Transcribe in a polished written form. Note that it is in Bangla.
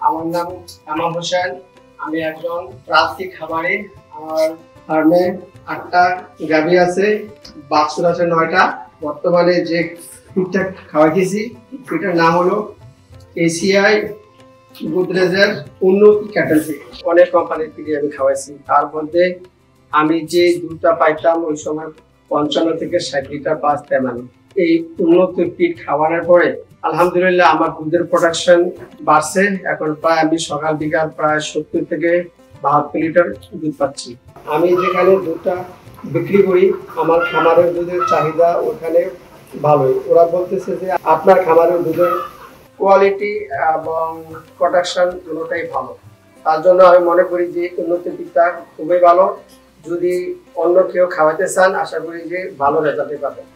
আমার নাম কামাল হোসেন। আমি একজন প্রান্তিক খামারি। আমার ফার্মে 8টা গাভী আছে, বাছুর আছে 9টা। বর্তমানে যে ফিডটা খাওয়াইতেছি ফিডটার নাম হলো এসিআই গোদরেজের উন্নতি ক্যাটেল ফিড। অনেক কোম্পানির ফিড আমি খাওয়াইছি। তার মধ্যে আমি যে দুধটা পাইতাম ওই সময় 55 থেকে 60 লিটার পাঁচতাম আমি। এই উন্নত ফিড খাওয়ানোর পরে আলহামদুলিল্লাহ আমার দুধের প্রোডাকশন বাড়ছে। এখন প্রায় আমি সকাল বিকাল প্রায় 70 থেকে 72 লিটার দুধ পাচ্ছি। আমি যেখানে দুধটা বিক্রি করি আমার খামারের দুধের চাহিদা ওখানে ভালোই। ওরা বলতেছে যে আপনার খামারের দুধের কোয়ালিটি এবং প্রোডাকশন দুটোটাই ভালো। তার জন্য আমি মনে করি যে উন্নত ফিডটা খুবই ভালো। যদি অন্য কেউ খাওয়াতে চান আশা করি যে ভালো রেজাল্ট পাবেন।